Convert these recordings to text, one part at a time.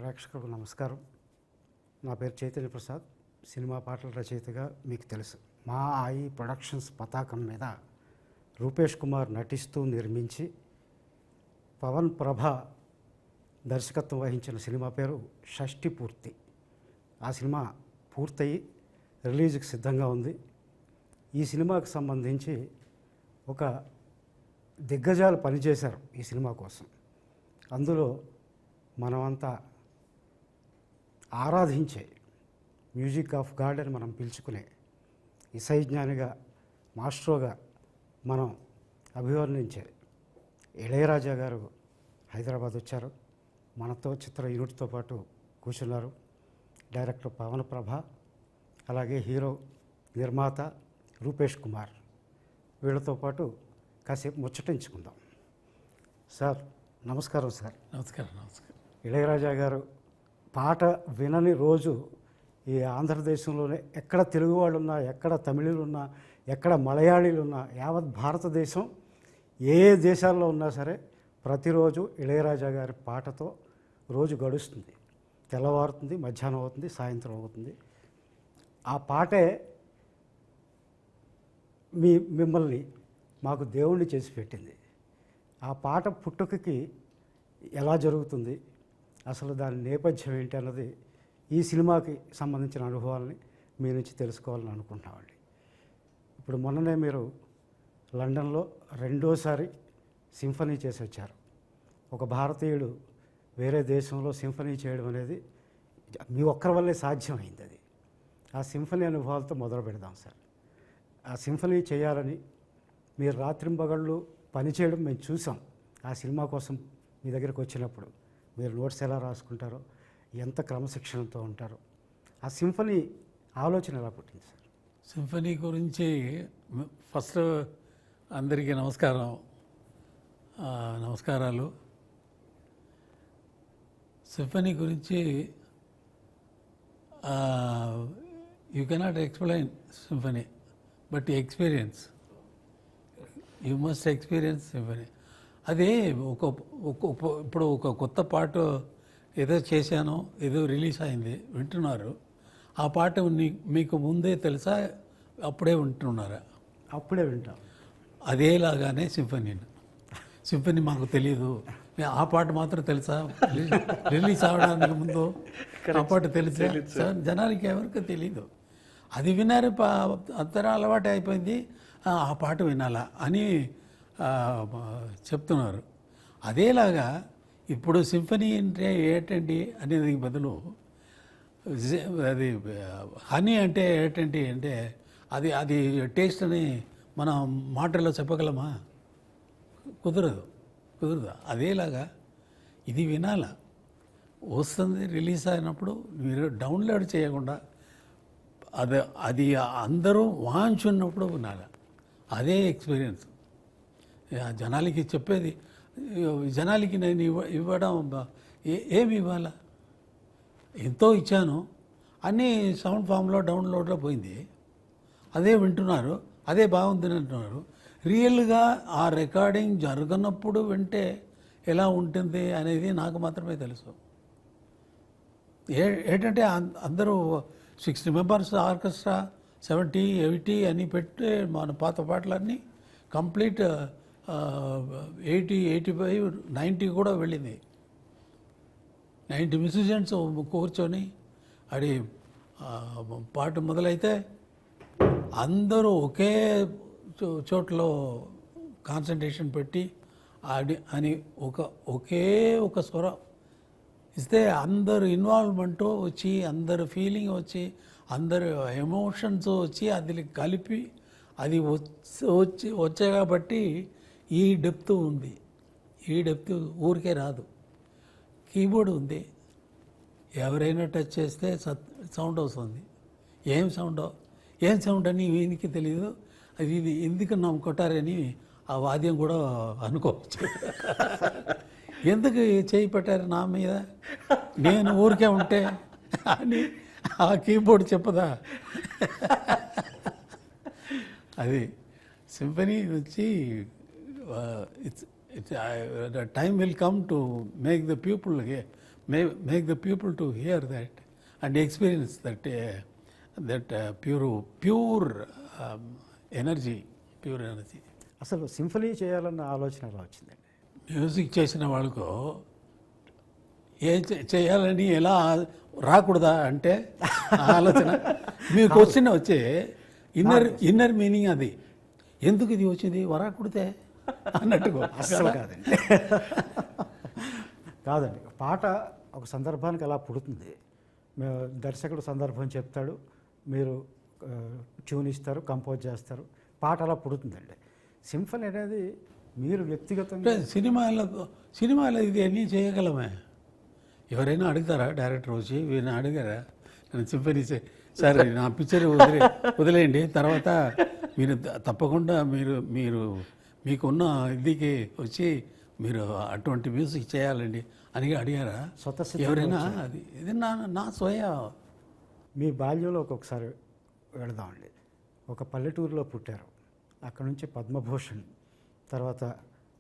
ప్రేక్షకులకు నమస్కారం. నా పేరు చైతన్య ప్రసాద్. సినిమా పాటల రచయితగా మీకు తెలుసు. మా ఆయి ప్రొడక్షన్స్ పతాకం మీద రూపేష్ కుమార్ నటిస్తూ నిర్మించి పవన్ ప్రభ దర్శకత్వం వహించిన సినిమా పేరు షష్ఠి పూర్తి. ఆ సినిమా పూర్తయి రిలీజ్కి సిద్ధంగా ఉంది. ఈ సినిమాకు సంబంధించి ఒక దిగ్గజాలు పనిచేశారు ఈ సినిమా కోసం. అందులో మనమంతా ఆరాధించే మ్యూజిక్ ఆఫ్ గాడ్ అని మనం పిలుచుకునే ఇసైజ్ఞానిగా మాస్ట్రోగా మనం అభివర్ణించే ఇళయరాజా గారు హైదరాబాద్ వచ్చారు. మనతో చిత్ర యూనిట్తో పాటు కూర్చున్నారు. డైరెక్టర్ పవన్ ప్రభ, అలాగే హీరో నిర్మాత రూపేష్ కుమార్. వీళ్ళతో పాటు కాసేపు ముచ్చటించుకుందాం. సార్ నమస్కారం. సార్ నమస్కారం. నమస్కారం. ఇళయరాజా గారు పాట వినని రోజు ఈ ఆంధ్రదేశంలోనే ఎక్కడ తెలుగు వాళ్ళు ఉన్నా, ఎక్కడ తమిళులు ఉన్నా, ఎక్కడ మలయాళీలు ఉన్నా, యావత్ భారతదేశం ఏ దేశాల్లో ఉన్నా సరే ప్రతిరోజు ఇళయరాజా గారి పాటతో రోజు గడుస్తుంది. తెల్లవారుతుంది, మధ్యాహ్నం అవుతుంది, సాయంత్రం అవుతుంది. ఆ పాటే మిమ్మల్ని మాకు దేవుణ్ణి చేసి పెట్టింది. ఆ పాట పుట్టుకకి ఎలా జరుగుతుంది, అసలు దాని నేపథ్యం ఏంటి అన్నది ఈ సినిమాకి సంబంధించిన అనుభవాలని మీ నుంచి తెలుసుకోవాలని అనుకుంటున్నామండి. ఇప్పుడు మొన్ననే మీరు లండన్లో రెండోసారి సింఫనీ చేసి వచ్చారు. ఒక భారతీయుడు వేరే దేశంలో సింఫనీ చేయడం అనేది మీ ఒక్కరి వల్లే సాధ్యమైంది. అది ఆ సింఫనీ అనుభవాలతో మొదలు పెడదాం సార్. ఆ సింఫనీ చేయాలని మీరు రాత్రింబగళ్ళు పనిచేయడం మేము చూసాం. ఆ సినిమా కోసం మీ దగ్గరికి వచ్చినప్పుడు మీరు నోట్స్ ఎలా రాసుకుంటారో, ఎంత క్రమశిక్షణతో ఉంటారో, ఆ సింఫనీ ఆలోచన ఎలా పుట్టింది సార్? సింఫనీ గురించి ఫస్ట్ అందరికీ నమస్కారాలు. సింఫనీ గురించి you cannot explain symphony, but experience, you must experience symphony. అదే ఇప్పుడు ఒక కొత్త పాట ఏదో చేశానో, ఏదో రిలీజ్ అయింది, వింటున్నారు. ఆ పాట మీకు ముందే తెలుసా, అప్పుడే వింటున్నారా? అప్పుడే వింటాం. అదేలాగానే సింఫనీ మాకు తెలియదు. ఆ పాట మాత్రం తెలుసా, రిలీజ్ అవడానికి ముందు ఆ పాట తెలుసా? జనానికి ఎవరికి తెలీదు. అది విన్నారు, అంతరం అలవాటు అయిపోయింది, ఆ పాట వినాలా అని చెప్తున్నారు. అదేలాగా ఇప్పుడు సింఫనీ అంటే ఏంటండి అనేది బదులు అది హనీ అంటే ఏంటండి అంటే అది అది టేస్ట్ అని మనం మాటల్లో చెప్పగలమా? కుదరదు. అదేలాగా ఇది వినాలా, వస్తుంది రిలీజ్ అయినప్పుడు మీరు డౌన్లోడ్ చేయకుండా అది అందరూ వాంచున్నప్పుడు వినాలి. అదే ఎక్స్పీరియన్స్. జనాలకి చెప్పేది, జనాలకి నేను ఇవ్వడం ఏమి ఇవ్వాలా? ఎంతో ఇచ్చాను, అన్నీ సౌండ్ ఫామ్లో డౌన్లోడ్లో పోయింది. అదే వింటున్నారు, అదే బాగుంది అంటున్నారు. రియల్గా ఆ రికార్డింగ్ జరగనప్పుడు వింటే ఎలా ఉంటుంది అనేది నాకు మాత్రమే తెలుసు. ఏంటంటే అందరూ 60 మెంబర్స్ ఆర్కెస్ట్రా, 70, 80 అని పెట్టి మన పాత పాటలన్నీ కంప్లీట్ 80, 85, 90 కూడా వెళ్ళింది. 90 మ్యూజిషియన్స్ కూర్చొని అది పాట మొదలైతే అందరూ ఒకే చోట్లో కాన్సన్ట్రేషన్ పెట్టి అని ఒకే ఒక స్వరం ఇస్తే అందరు ఇన్వాల్వ్మెంట్ వచ్చి, అందరు ఫీలింగ్ వచ్చి, అందరు ఎమోషన్స్ వచ్చి అది కలిపి అది వచ్చే కాబట్టి ఈ డెప్త్ ఉంది. ఈ డెప్త్ ఊరికే రాదు. కీబోర్డ్ ఉంది, ఎవరైనా టచ్ చేస్తే సౌండ్ వస్తుంది. ఏం సౌండ్ అని వీనికి తెలియదు. ఇది ఎందుకు నమ్ము కొట్టారని ఆ వాద్యం కూడా అనుకోవచ్చు. ఎందుకు చేయి పెట్టారు నా మీద, నేను ఊరికే ఉంటే అని ఆ కీబోర్డ్ చెప్పదా? అది సింఫనీ వచ్చి time will come to make the people make the people to hear that and experience that pure energy. అసలు సింఫనీ చేయాలన్న ఆలోచన ఎలా వచ్చిందండి? మ్యూజిక్ చేసిన వాళ్ళకు ఏం చేయాలని ఎలా రాకూడదా అంటే ఆలోచన. మీ క్వశ్చన్ వచ్చే ఇన్నర్ మీనింగ్ అది. ఎందుకు ఇది వచ్చింది వరాకుడితే అన్నట్టుగా. అస్సలు కాదండి. కాదండి, పాట ఒక సందర్భానికి అలా పుడుతుంది. దర్శకుడు సందర్భం చెప్తాడు, మీరు ట్యూన్ ఇస్తారు, కంపోజ్ చేస్తారు, పాట అలా పుడుతుందండి. సింఫనీ అనేది మీరు వ్యక్తిగతంగా సినిమాలో ఇది అన్నీ చేయగలమే. ఎవరైనా అడుగుతారా డైరెక్టర్ వచ్చి వీరిని అడిగారా నేను సింఫనీ సరే నా పిక్చర్ వదిలేయండి, తర్వాత మీరు తప్పకుండా మీకున్న ఇదికి వచ్చి మీరు అటువంటి మ్యూజిక్ చేయాలండి అని అడిగారా ఎవరైనా? అది ఇది నా స్వయ. మీ బాల్యంలో ఒక్కొక్కసారి వెళదామండి. ఒక పల్లెటూరులో పుట్టారు, అక్కడ నుంచి పద్మభూషణ్, తర్వాత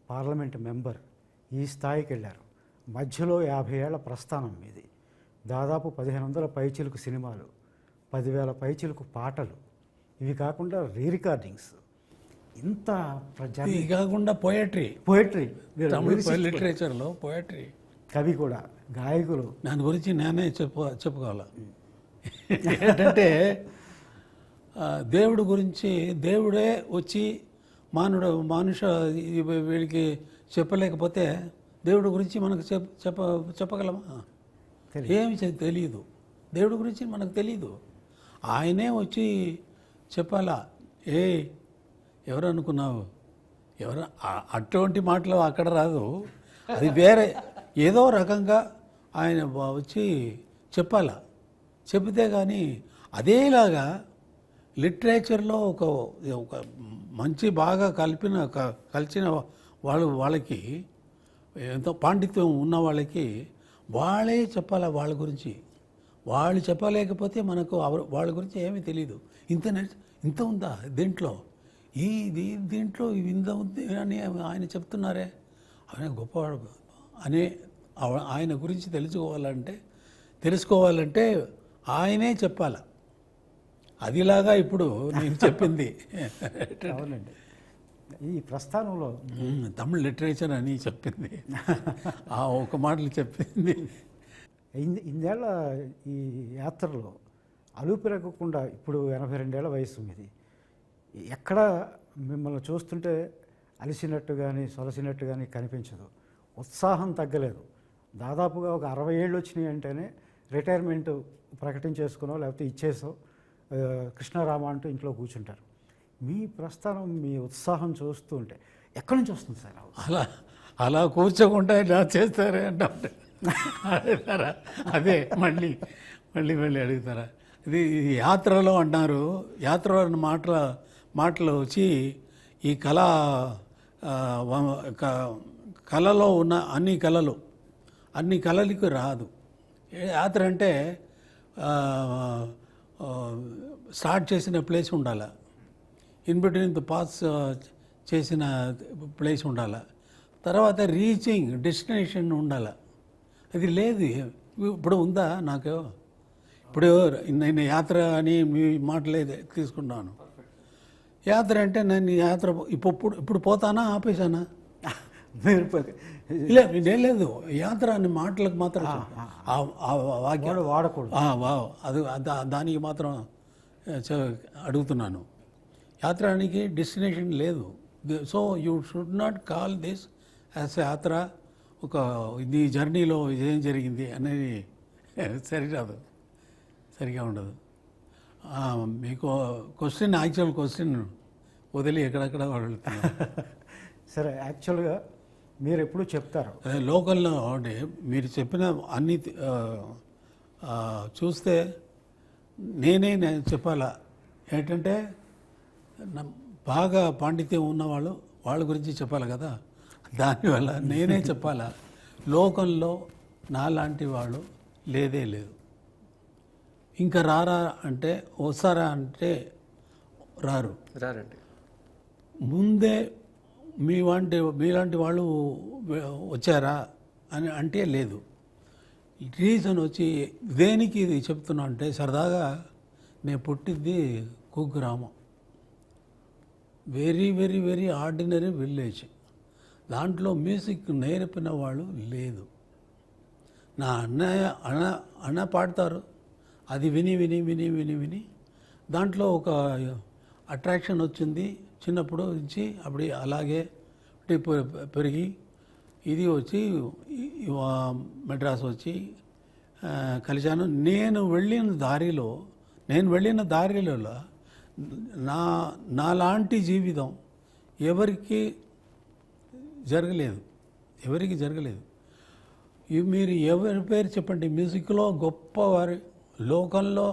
పార్లమెంట్ మెంబర్, ఈ స్థాయికి వెళ్ళారు. మధ్యలో 50 ఏళ్ల ప్రస్థానం మీది. దాదాపు 1500 పైచిలుకు సినిమాలు, 10,000 పైచిలుకు పాటలు, ఇవి కాకుండా రికార్డింగ్స్, ఇంత ఇది కాకుండా పోయట్రీ లిటరేచర్లో పోయట్రీ, కవి కూడా, గాయకులు. దాని గురించి నేనే చెప్పుకోవాలి. ఏంటంటే దేవుడు గురించి దేవుడే వచ్చి మనుష వీడికి చెప్పలేకపోతే దేవుడి గురించి మనకు చెప్పగలమా? ఏమి తెలియదు. దేవుడి గురించి మనకు తెలియదు. ఆయనే వచ్చి చెప్పాలా. ఎవరు అనుకున్నావు? అటువంటి మాటలు అక్కడ రాదు. అది వేరే ఏదో రకంగా ఆయన వచ్చి చెప్పాలా. చెబితే కానీ అదేలాగా లిటరేచర్లో ఒక మంచి బాగా కలిసిన వాళ్ళకి ఎంతో పాండిత్యం ఉన్న వాళ్ళకి వాళ్ళే చెప్పాలా వాళ్ళ గురించి. వాళ్ళు చెప్పలేకపోతే మనకు వాళ్ళ గురించి ఏమీ తెలియదు. ఇంత ఉందా దీంట్లో, దీంట్లో ఇంత ఉంది అని ఆయన చెప్తున్నారే, ఆయన గొప్పవాడు అనే ఆయన గురించి తెలుసుకోవాలంటే ఆయనే చెప్పాల. అదిలాగా ఇప్పుడు నేను చెప్పింది. అవునండి, ఈ ప్రస్థానంలో తమిళ లిటరేచర్ అని చెప్పింది, ఆ ఒక మాటలు చెప్పింది. ఇన్నేళ్ల ఈ యాత్రలో అలుపెరగకుండా, ఇప్పుడు 82 ఏళ్ల వయసు మీది, ఎక్కడ మిమ్మల్ని చూస్తుంటే అలిసినట్టు కానీ సొలసినట్టు కానీ కనిపించదు. ఉత్సాహం తగ్గలేదు. దాదాపుగా ఒక 60 ఏళ్ళు వచ్చినాయి అంటేనే రిటైర్మెంట్ ప్రకటించేసుకునో లేకపోతే ఇచ్చేసో కృష్ణారామ అంటూ ఇంట్లో కూర్చుంటారు. మీ ప్రస్థానం, మీ ఉత్సాహం చూస్తూ ఉంటే ఎక్కడి నుంచి వస్తుంది సార్? అలా కూర్చోకుండా ఇలా చేస్తారే అంటే అడుగుతారా? అదే మళ్ళీ అడుగుతారా? ఇది యాత్రలో అన్నారు. యాత్రలో మాటలు వచ్చి ఈ కళలో ఉన్న అన్ని కళలకు రాదు. యాత్ర అంటే స్టార్ట్ చేసిన ప్లేస్ ఉండాలి, ఇన్ బిట్వీన్ ద పాస్ చేసిన ప్లేస్ ఉండాలి, తర్వాత రీచింగ్ డెస్టినేషన్ ఉండాలి. అది లేదు. ఇప్పుడు ఉందా నాకు? ఇప్పుడు నేను యాత్ర అని మీ మాటలే తీసుకున్నాను. యాత్ర అంటే నేను యాత్ర ఇప్పుడు పోతానా ఆపేశానా? లేదు, యాత్ర అని మాటలకు మాత్రం వాక్యాలు వాడకూడదు. అది దానికి మాత్రం అడుగుతున్నాను. యాత్రానికి డెస్టినేషన్ లేదు. So you should not call this as యాత్ర. ఒక ఇది జర్నీలో ఇదేం జరిగింది అనేది సరిగా ఉండదు. మీకు యాక్చువల్ క్వశ్చన్ వదిలి ఎక్కడెక్కడ వెళ్తున్నారు. సరే, యాక్చువల్గా మీరు ఎప్పుడు చెప్తారు లోకల్లో అంటే మీరు చెప్పిన అన్ని చూస్తే నేనే చెప్పాలా ఏంటంటే బాగా పాండిత్యం ఉన్నవాళ్ళు వాళ్ళ గురించి చెప్పాలి కదా. దానివల్ల నేనే చెప్పాలా. లోకంలో నాలాంటి వాళ్ళు లేదు. ఇంకా రారా అంటే వస్తారా అంటే రారండి. ముందే మీలాంటి వాళ్ళు వచ్చారా అని అంటే లేదు. రీజన్ వచ్చి దేనికి ఇది చెప్తున్నా అంటే సరదాగా నేను పుట్టింది కుగ్రామం, very very very ordinary village. దాంట్లో మ్యూజిక్ నేర్పిన వాళ్ళు లేదు. నా అన్న పాడతారు, అది విని విని విని విని విని దాంట్లో ఒక అట్రాక్షన్ వచ్చింది. చిన్నప్పుడు నుంచి అప్పుడు అలాగే పెరిగి ఇది వచ్చి మెడ్రాస్ వచ్చి కలిశాను. నేను వెళ్ళిన దారిలో నాలాంటి జీవితం ఎవరికి జరగలేదు. మీరు ఎవరి పేరు చెప్పండి, మ్యూజిక్లో గొప్పవారు లోకంలో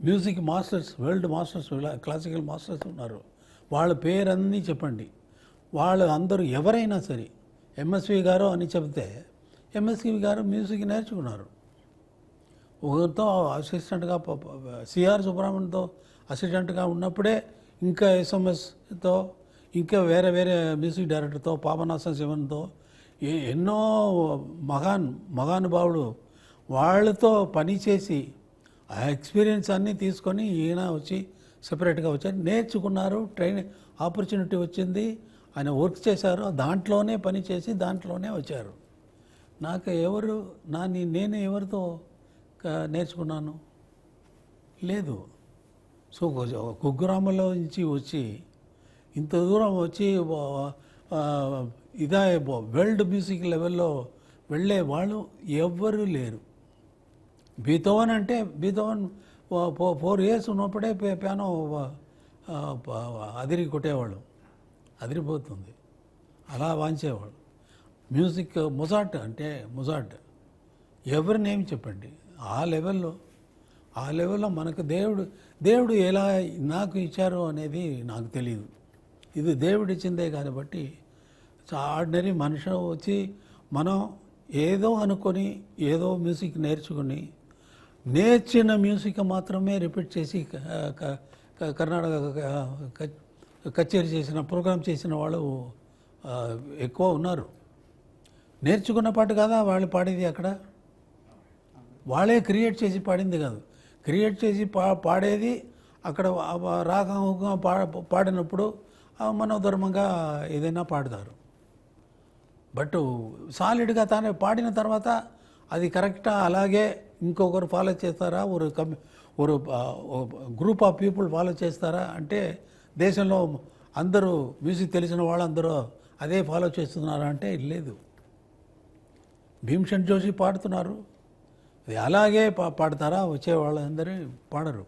music masters, world masters, classical masters ఉన్నారు. వాళ్ళ పేరన్నీ చెప్పండి. వాళ్ళు అందరూ ఎవరైనా సరే ఎంఎస్వి గారు అని చెప్తే ఎంఎస్వి గారు మ్యూజిక్ నేర్చుకున్నారు. ఒకరితో అసిస్టెంట్గా సిఆర్ సుబ్రహ్మణ్యంతో అసిస్టెంట్గా ఉన్నప్పుడే ఇంకా ఎస్ఎంఎస్తో ఇంకా వేరే వేరే మ్యూజిక్ డైరెక్టర్తో పాపనాశం శివన్తో ఎన్నో మహానుభావులు వాళ్ళతో పనిచేసి ఆ ఎక్స్పీరియన్స్ అన్నీ తీసుకొని ఈయన వచ్చి సెపరేట్గా వచ్చారు, నేర్చుకున్నారు, ట్రైనింగ్ ఆపర్చునిటీ వచ్చింది, ఆయన వర్క్ చేశారు, దాంట్లోనే పని చేసి దాంట్లోనే వచ్చారు. నేను ఎవరితో నేర్చుకున్నాను లేదు. సో కుగ్రామంలో నుంచి వచ్చి ఇంత దూరం వచ్చి ఇదే వరల్డ్ మ్యూజిక్ లెవెల్లో వెళ్ళే వాళ్ళు ఎవ్వరూ లేరు. బీథోవన్ 4 years ఉన్నప్పుడే పియానో కొట్టేవాళ్ళు, అదిరిపోతుంది, అలా వాంచేవాళ్ళు. మ్యూజిక్ మొజార్ట్ ఎవరి నేమ్ చెప్పండి. ఆ లెవెల్లో మనకు దేవుడు ఎలా నాకు ఇచ్చారో అనేది నాకు తెలియదు. ఇది దేవుడు ఇచ్చిందే కాబట్టి ఆర్డినరీ మనిషి వచ్చి మనం ఏదో అనుకొని ఏదో మ్యూజిక్ నేర్చిన మ్యూజిక్ మాత్రమే రిపీట్ చేసి కర్ణాటక కచేరీ చేసిన ప్రోగ్రామ్ చేసిన వాళ్ళు ఎక్కువ ఉన్నారు. నేర్చుకున్న పాట కాదా వాళ్ళు పాడేది, అక్కడ వాళ్ళే క్రియేట్ చేసి పాడింది కాదు, క్రియేట్ చేసి పాడేది అక్కడ రాగంగా పాడినప్పుడు మనోధర్మంగా ఏదైనా పాడతారు. బట్ సాలిడ్గా తానే పాడిన తర్వాత అది కరెక్టా అలాగే ఇంకొకరు ఫాలో చేస్తారా, ఒక గ్రూప్ ఆఫ్ పీపుల్ ఫాలో చేస్తారా అంటే దేశంలో అందరూ మ్యూజిక్ తెలిసిన వాళ్ళందరూ అదే ఫాలో చేస్తున్నారా అంటే లేదు. భీమ్సేన్ జోషి పాడుతున్నారు, అది అలాగే పాడతారా, వచ్చే వాళ్ళందరూ పాడరు.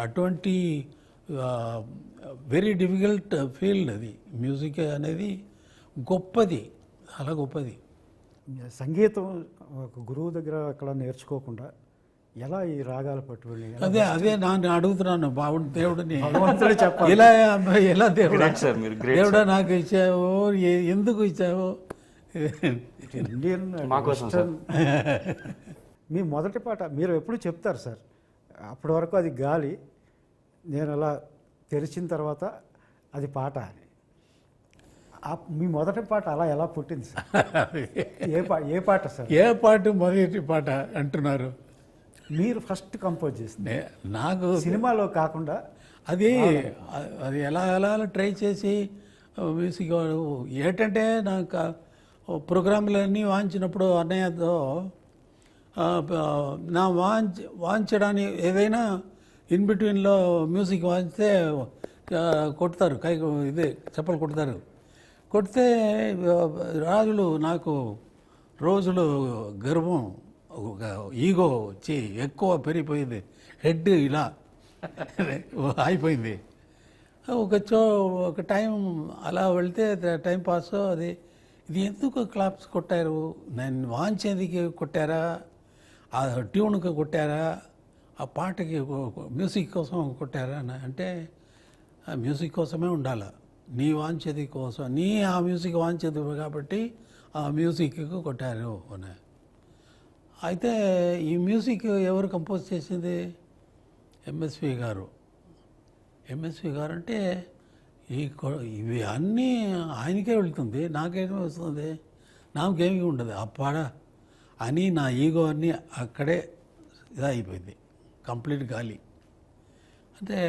అటువంటి వెరీ డిఫికల్ట్ ఫీల్డ్ అది. మ్యూజిక్ అనేది గొప్పది, చాలా గొప్పది. సంగీతం ఒక గురువు దగ్గర అక్కడ నేర్చుకోకుండా ఎలా ఈ రాగాలు పట్టుకుని అదే నేను అడుగుతున్నాను దేవుడిని, చెప్పాలి ఎలా దేవుడా నాకు ఇచ్చావు, ఎందుకు ఇచ్చావు? ఇండియన్ మీ మొదటి పాట మీరు ఎప్పుడు చెప్తారు సార్, అప్పటి వరకు అది గాలి, నేను అలా తెరిచిన తర్వాత అది పాట అని. మీ మొదటి పాట అలా ఎలా పుట్టింది సార్? ఏ పాట సార్? ఏ పాట మొదటి పాట అంటున్నారు? మీరు ఫస్ట్ కంపోజ్ చేసింది నాకు సినిమాలో కాకుండా అది ఎలా ట్రై చేసి మ్యూజిక్ ఏంటంటే నాకు ప్రోగ్రాంలన్నీ వాంచినప్పుడు అన్నయ్యతో నా వాంచడానికి ఏదైనా ఇన్ బిట్వీన్లో మ్యూజిక్ వాంచితే కొడతారు, చెప్పలు కొడితే రాజులు నాకు రోజులు గర్వం ఈగో వచ్చి ఎక్కువ పెరిగిపోయింది, హెడ్ ఇలా అయిపోయింది. ఒక టైం అలా వెళ్తే టైం పాస్ ఇది ఎందుకు క్లాప్స్ కొట్టారు, నేను వాంచేదికి కొట్టారా, ఆ ట్యూన్కి కొట్టారా, ఆ పాటకి మ్యూజిక్ కోసం కొట్టారా అంటే ఆ మ్యూజిక్ కోసమే ఉండాలి, నీ వాంచేది కోసం, ఆ మ్యూజిక్ వాంచేది కాబట్టి ఆ మ్యూజిక్కి కొట్టారు అని. అయితే ఈ మ్యూజిక్ ఎవరు కంపోజ్ చేసింది? ఎంఎస్వి గారు అంటే ఇవి అన్నీ ఆయనకే వెళ్తుంది, నాకేమో వస్తుంది. నాకేమీ ఉండదు ఆ పాట అని నా ఈగో అన్నీ అక్కడే ఇదైపోయింది, కంప్లీట్ గాలి. అంటే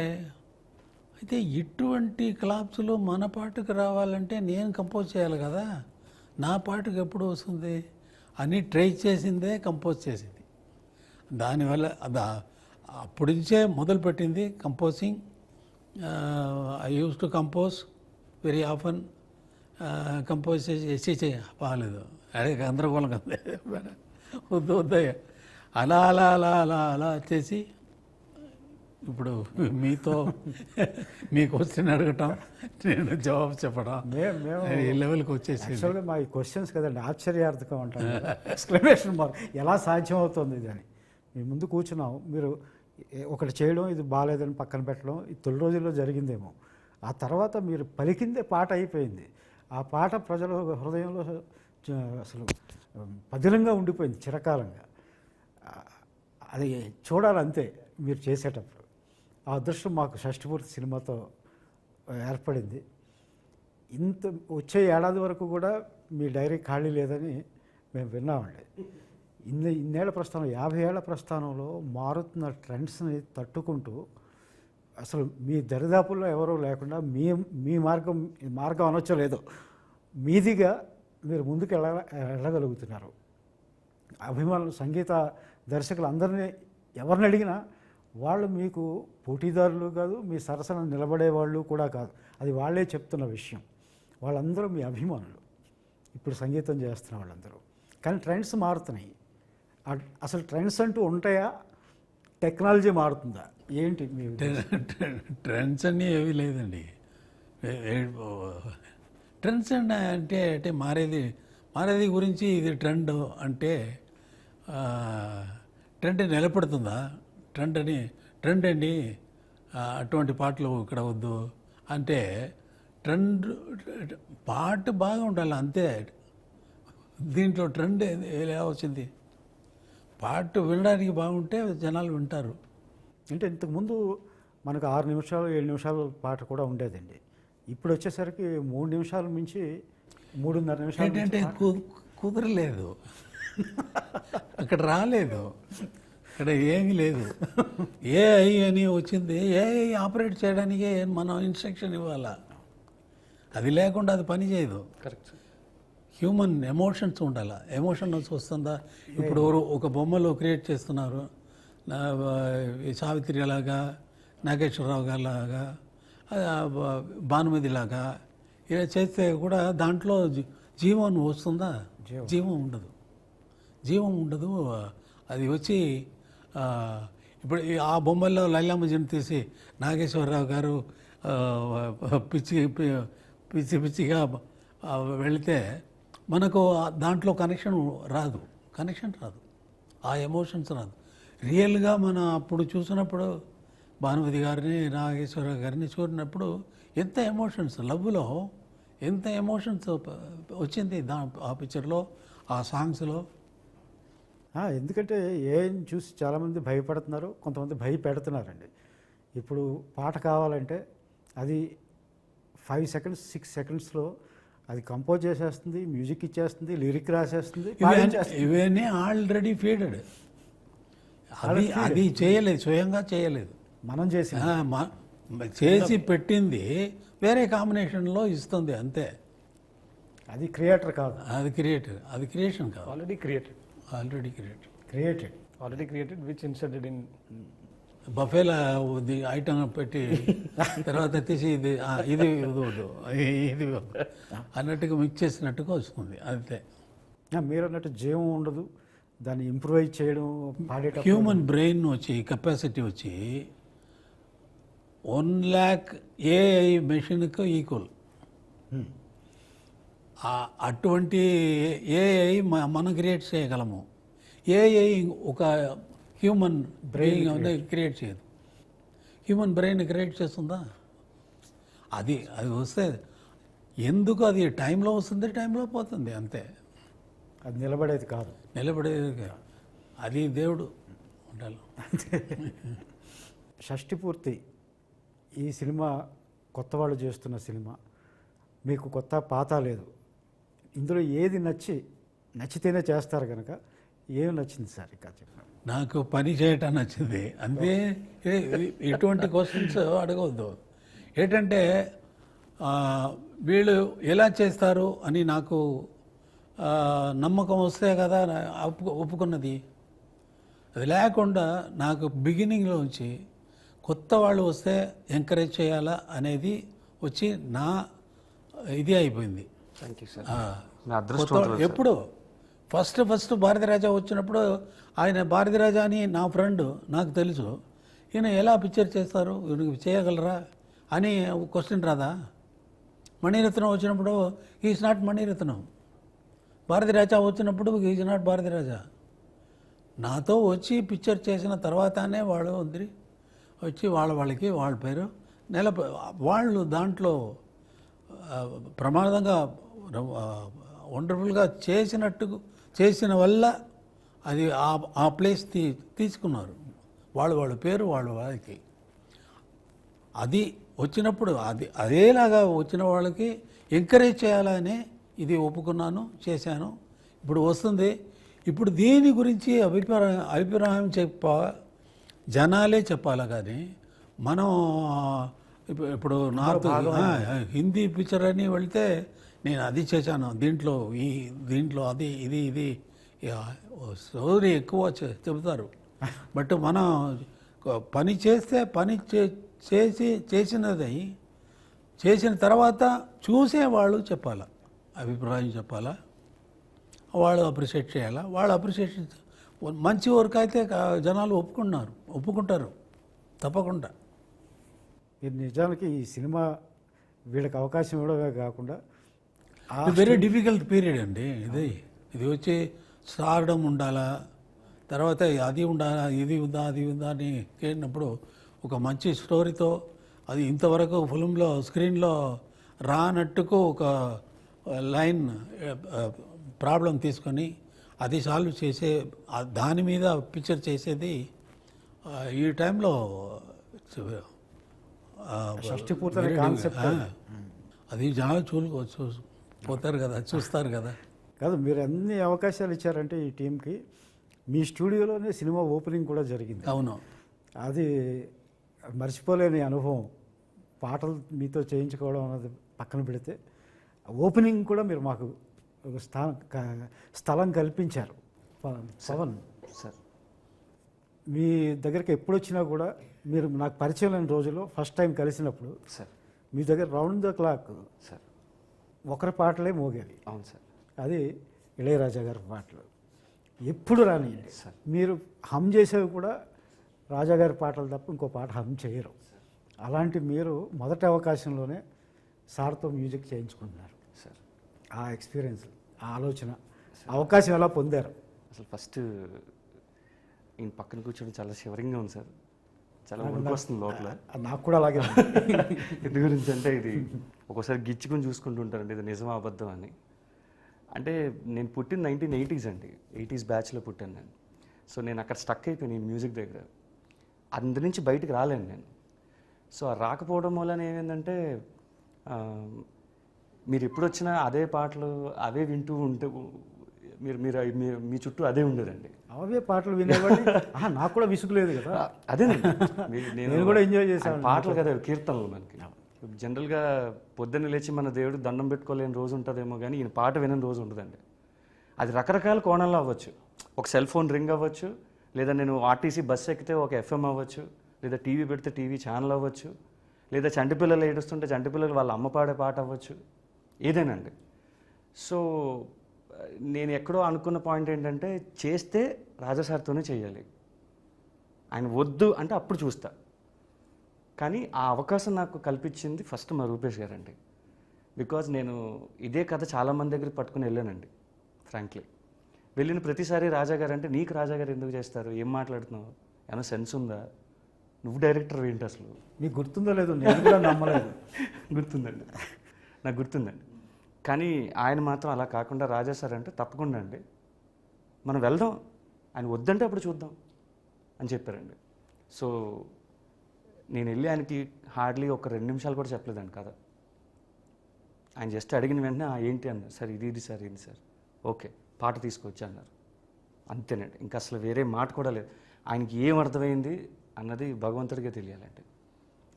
అయితే ఇటువంటి క్లాప్స్లో మన పాటకు రావాలంటే నేను కంపోజ్ చేయాలి కదా, నా పాటకు ఎప్పుడు వస్తుంది అని ట్రై చేసిందే కంపోజ్ చేసింది. దానివల్ల అప్పటి నుంచే మొదలుపెట్టింది composing. I use to compose very often. Compose చేసి బాగాలేదు, అదే గందరగోళం కదా, వద్దు వద్దయ్య అలా అలా అలా అలా అలా చేసి ఇప్పుడు మీతో మీ క్వశ్చన్ అడగటం, నేను జవాబు చెప్పడం, మేము ఈ లెవెల్కి వచ్చేసి యాక్చువల్గా మా ఈ క్వశ్చన్స్ కదండి ఆశ్చర్యార్థకం అంటారు, ఎక్స్క్లమేషన్ మార్క్, ఎలా సాధ్యం అవుతుంది ఇది అని. మీ ముందు కూర్చున్నాం, మీరు ఒకటి చేయడం, ఇది బాగాలేదని పక్కన పెట్టడం, ఈ తొలి రోజుల్లో జరిగిందేమో. ఆ తర్వాత మీరు పలికిందే పాట అయిపోయింది. ఆ పాట ప్రజల హృదయంలో అసలు పదిలంగా ఉండిపోయింది చిరకాలంగా. అది చూడాలంతే మీరు చేసేటప్పుడు. ఆ అదృష్టం మాకు షష్ఠపూర్తి సినిమాతో ఏర్పడింది. ఇంత వచ్చే ఏడాది వరకు కూడా మీ డైరీ ఖాళీ లేదని మేము విన్నామండి. ఇన్నేళ్ల ప్రస్థానం, 50 ఏళ్ల ప్రస్థానంలో మారుతున్న ట్రెండ్స్ని తట్టుకుంటూ అసలు మీ దరిదాపుల్లో ఎవరూ లేకుండా మీ మార్గం అనొచ్చో లేదో మీదిగా మీరు ముందుకు వెళ్ళగలుగుతున్నారు. అభిమానులు, సంగీత దర్శకులు అందరినీ ఎవరిని అడిగినా వాళ్ళు మీకు పోటీదారులు కాదు, మీ సరసన నిలబడేవాళ్ళు కూడా కాదు, అది వాళ్ళే చెప్తున్న విషయం. వాళ్ళందరూ మీ అభిమానులు, ఇప్పుడు సంగీతం చేస్తున్న వాళ్ళందరూ. కానీ ట్రెండ్స్ మారుతున్నాయి. అసలు ట్రెండ్స్ అంటూ ఉంటాయా, టెక్నాలజీ మారుతుందా, ఏంటి మీ ట్రెండ్స్ అన్నీ ఏమీ లేదండి. ట్రెండ్స్ అంటే మారేది గురించి ఇది ట్రెండ్ అంటే ట్రెండ్ నిలబడుతుందా? ట్రెండ్ అండి అటువంటి పాటలు ఇక్కడ వద్దు అంటే ట్రెండ్ పాట బాగా ఉండాలి అంతే. దీంట్లో ట్రెండ్ ఎలా వచ్చింది? పాట వినడానికి బాగుంటే జనాలు వింటారు. అంటే ఇంతకుముందు మనకు 6 నిమిషాలు 7 నిమిషాలు పాట కూడా ఉండేదండి. ఇప్పుడు వచ్చేసరికి 3 నిమిషాల నుంచి 3.5 నిమిషాలు ఏంటంటే కుదరలేదు, అక్కడ రాలేదు, ఇక్కడ ఏమీ లేదు. ఏఐ అని వచ్చింది, ఏఐ ఆపరేట్ చేయడానికి మనం ఇన్స్ట్రక్షన్ ఇవ్వాలా, అది లేకుండా అది పని చేయదు. కరెక్ట్. హ్యూమన్ ఎమోషన్స్ ఉండాలి. ఎమోషన్స్ వస్తుందా? ఇప్పుడు ఒక బొమ్మలో క్రియేట్ చేస్తున్నారు, సావిత్రి లాగా, నాగేశ్వరరావు గారి లాగా, భానుమతి లాగా ఇలా చేస్తే కూడా దాంట్లో జీవం వస్తుందా? జీవం ఉండదు. అది వచ్చి ఇప్పుడు ఆ బొమ్మల్లో లైలామజీని తీసి నాగేశ్వరరావు గారు పిచ్చిగా వెళితే మనకు దాంట్లో కనెక్షన్ రాదు, ఆ ఎమోషన్స్ రాదు. రియేల్గా మనం అప్పుడు చూసినప్పుడు భానుమతి గారిని, నాగేశ్వరరావు గారిని చూసినప్పుడు ఎంత ఎమోషన్స్, లవ్లో ఎంత ఎమోషన్స్ వచ్చింది ఆ పిక్చర్లో, ఆ సాంగ్స్లో. ఎందుకంటే ఏఐని చూసి చాలామంది భయపడుతున్నారు, కొంతమంది భయపెడుతున్నారండి. ఇప్పుడు పాట కావాలంటే అది 5 సెకండ్స్ 6 సెకండ్స్లో అది కంపోజ్ చేసేస్తుంది, మ్యూజిక్ ఇచ్చేస్తుంది, లిరిక్ రాసేస్తుంది. ఇవన్నీ ఆల్రెడీ ఫీడెడ్. అది చేయలేదు, స్వయంగా చేయలేదు, మనం చేసి పెట్టింది వేరే కాంబినేషన్లో ఇస్తుంది అంతే. అది క్రియేటర్ కాదు, అది క్రియేషన్ కాదు. Already created which inserted in బఫేలా ఐటమ్ పెట్టి తర్వాత తీసి ఇది ఇది అన్నట్టుగా మిక్స్ చేసినట్టుగా వస్తుంది అంతే. మీరు అన్నట్టు జీవం ఉండదు, దాన్ని ఇంప్రూవైజ్ చేయడం పాడేటప్పుడు. హ్యూమన్ బ్రెయిన్ వచ్చి కెపాసిటీ వచ్చి 1 lakh ఏఐ మెషిన్కు ఈక్వల్. అటువంటి ఏఐ మనం క్రియేట్ చేయగలము. ఏఐ ఒక హ్యూమన్ బ్రెయిన్ క్రియేట్ చేయదు. హ్యూమన్ బ్రెయిన్ క్రియేట్ చేస్తుందా? అది వస్తే ఎందుకు అది టైంలో వస్తుంది, టైంలో పోతుంది అంతే. అది నిలబడేది కాదు. అది దేవుడు ఉండాలి. షష్ఠిపూర్తి ఈ సినిమా కొత్త వాళ్ళు చేస్తున్న సినిమా, మీకు కొత్త పాత లేదు. ఇందులో ఏది నచ్చి నచ్చితేనే చేస్తారు కనుక ఏం నచ్చింది సార్ ఇంకా చెప్పండి. నాకు పని చేయటం నచ్చింది అంతే. ఎటువంటి క్వశ్చన్స్ అడగవద్దు. ఏంటంటే వీళ్ళు ఎలా చేస్తారు అని నాకు నమ్మకం వస్తే కదా ఒప్పుకున్నది. అది లేకుండా నాకు బిగినింగ్లోంచి కొత్త వాళ్ళు వస్తే ఎంకరేజ్ చేయాలా అనేది వచ్చి నా ఇది అయిపోయింది. Thank you sir. ఎప్పుడు ఫస్ట్ భారతీరాజా వచ్చినప్పుడు ఆయన భారతీరాజా అని నా ఫ్రెండ్ నాకు తెలుసు, ఈయన ఎలా పిక్చర్ చేస్తారు, ఈయనకి చేయగలరా అని క్వశ్చన్ రాదా? మణిరత్నం వచ్చినప్పుడు ఈజ్ నాట్ మణిరత్నం, భారతీరాజా వచ్చినప్పుడు ఈజ్ నాట్ భారతీరాజా. నాతో వచ్చి పిక్చర్ చేసిన తర్వాతనే వాళ్ళు వచ్చి వాళ్ళకి వాళ్ళ పేరు వాళ్ళు దాంట్లో ప్రమాదంగా వండర్ఫుల్గా చేసిన వల్ల అది ఆ ప్లేస్ తీసుకున్నారు. వాళ్ళ పేరు వాళ్ళకి అది వచ్చినప్పుడు అదేలాగా వచ్చిన వాళ్ళకి ఎంకరేజ్ చేయాలని ఇది ఒప్పుకున్నాను, చేశాను. ఇప్పుడు వస్తుంది. ఇప్పుడు దీని గురించి అభిప్రాయం జనాలే చెప్పాలి కానీ మనం ఇప్పుడు నార్త్ హిందీ పిక్చర్ అని వెళ్తే నేను అది చేశాను, దీంట్లో అది ఇది స్టోరీ ఎక్కువ చెబుతారు. బట్ మనం పని చేస్తే చేసిన తర్వాత చూసేవాళ్ళు చెప్పాలా, అభిప్రాయం చెప్పాలా, వాళ్ళు అప్రిషియేట్ చేయాలా. వాళ్ళు అప్రిషియేషన్ మంచి వర్క్ అయితే జనాలు ఒప్పుకుంటారు తప్పకుండా. మీరు నిజానికి ఈ సినిమా వీళ్ళకి అవకాశం ఇవ్వడమే కాకుండా వెరీ డిఫికల్ట్ పీరియడ్ అండి ఇది వచ్చి స్టార్డమ్ ఉండాలా, తర్వాత అది ఉండాలా, ఇది ఉందా అది ఉందా అని కేడినప్పుడు ఒక మంచి స్టోరీతో అది ఇంతవరకు ఫిల్మ్లో స్క్రీన్లో రానట్టుకు ఒక లైన్ ప్రాబ్లం తీసుకొని అది సాల్వ్ చేసే దాని మీద పిక్చర్ చేసేది ఈ టైంలో షష్టిపూర్తి కాన్సెప్ట్ అది జనాలు పోతారు కదా, చూస్తారు కదా. కాదు, మీరు అన్ని అవకాశాలు ఇచ్చారంటే ఈ టీంకి. మీ స్టూడియోలోనే సినిమా ఓపెనింగ్ కూడా జరిగింది. అవును, అది మర్చిపోలేని అనుభవం. పాటలు మీతో చేయించుకోవడం అన్నది పక్కన పెడితే ఓపెనింగ్ కూడా మీరు మాకు ఒక స్థలం కల్పించారు. పవన్ సార్, మీ దగ్గరికి ఎప్పుడు వచ్చినా కూడా మీరు నాకు పరిచయం లేని రోజుల్లో ఫస్ట్ టైం కలిసినప్పుడు సార్ మీ దగ్గర రౌండ్ ద క్లాక్ సార్ ఒకరి పాటలే మోగేవి. అవును సార్. అది ఇళయరాజా గారి పాటలు. ఎప్పుడు రానియండి, సార్ మీరు హమ్ చేసేవి కూడా రాజాగారి పాటలు తప్ప ఇంకో పాట హమ్ చేయరు. అలాంటి మీరు మొదటి అవకాశంలోనే సార్తో మ్యూజిక్ చేయించుకుంటున్నారు. సార్ ఆ ఎక్స్పీరియన్స్, ఆ ఆలోచన, అవకాశం ఎలా పొందారు? అసలు ఫస్ట్ ఈయన పక్కన కూర్చోడం చాలా షివరింగ్గా ఉంది సార్. చాలా వణుకు వస్తుంది లోపల. నాకు కూడా అలాగే ఉంది. ఎందు గురించి అంటే ఇది ఒక్కోసారి గిచ్చుకుని చూసుకుంటుంటారండి, ఇది నిజమా అబద్ధం అని. అంటే నేను పుట్టిన 1980s అండి, 80s బ్యాచ్లో పుట్టాను నేను. సో నేను అక్కడ స్టక్ అయిపోయాను ఈ మ్యూజిక్ దగ్గర. అందు నుంచి బయటకు రాలేను నేను. సో ఆ రాకపోవడం వలన ఏమైందంటే మీరు ఎప్పుడు వచ్చినా అదే పాటలు అవే వింటూ ఉంటే మీరు మీ చుట్టూ అదే ఉండేదండి. అవే పాటలు వినేవాడిని. నాకు కూడా విసుగులేదు కదా. అదేనండి, నేను కూడా ఎంజాయ్ చేశాను. పాటలు కదా కీర్తనలు. మనకి జనరల్గా పొద్దున్న లేచి మన దేవుడు దండం పెట్టుకోలేని రోజు ఉంటుందేమో కానీ ఈయన పాట వినని రోజు ఉండదండి. అది రకరకాల కోణంలో అవ్వచ్చు. ఒక సెల్ ఫోన్ రింగ్ అవ్వచ్చు, లేదా నేను ఆర్టీసీ బస్సు ఎక్కితే ఒక ఎఫ్ఎం అవ్వచ్చు, లేదా టీవీ పెడితే టీవీ ఛానల్ అవ్వచ్చు, లేదా చంటిపిల్లలు ఏడుస్తుంటే చంటిపిల్లలు వాళ్ళ అమ్మ పాడే పాట అవ్వచ్చు, ఏదేనండి. సో నేను ఎక్కడో అనుకున్న పాయింట్ ఏంటంటే చేస్తే రాజాసార్తోనే చేయాలి, ఆయన వద్దు అంటే అప్పుడు చూస్తా. కానీ ఆ అవకాశం నాకు కల్పించింది ఫస్ట్ మా రూపేష్ గారండి. బికాజ్ నేను ఇదే కథ చాలామంది దగ్గరికి పట్టుకుని వెళ్ళానండి. ఫ్రాంక్లీ వెళ్ళిన ప్రతిసారి రాజాగారు అంటే నీకు రాజాగారు ఎందుకు చేస్తారు, ఏం మాట్లాడుతున్నావు, ఏమైనా సెన్స్ ఉందా, నువ్వు డైరెక్టర్ ఏంటి అసలు, మీకు గుర్తుందో లేదో, నేను కూడా నమ్మలేదు. గుర్తుందండి, నాకు గుర్తుందండి. కానీ ఆయన మాత్రం అలా కాకుండా రాజా సార్ అంటే తప్పకుండా అండి మనం వెళ్దాం, ఆయన వద్దంటే అప్పుడు చూద్దాం అని చెప్పారండి. సో నేను వెళ్ళి ఆయనకి హార్డ్లీ ఒక 2 నిమిషాలు కూడా చెప్పలేదండి కదా. ఆయన జస్ట్ అడిగిన వెంటనే ఏంటి అన్నారు, సార్ ఇది సార్, ఇది సార్, ఓకే పాట తీసుకొచ్చి అన్నారు. అంతేనండి, ఇంకా అసలు వేరే మాట కూడా లేదు. ఆయనకి ఏం అర్థమైంది అన్నది భగవంతుడికే తెలియాలండి.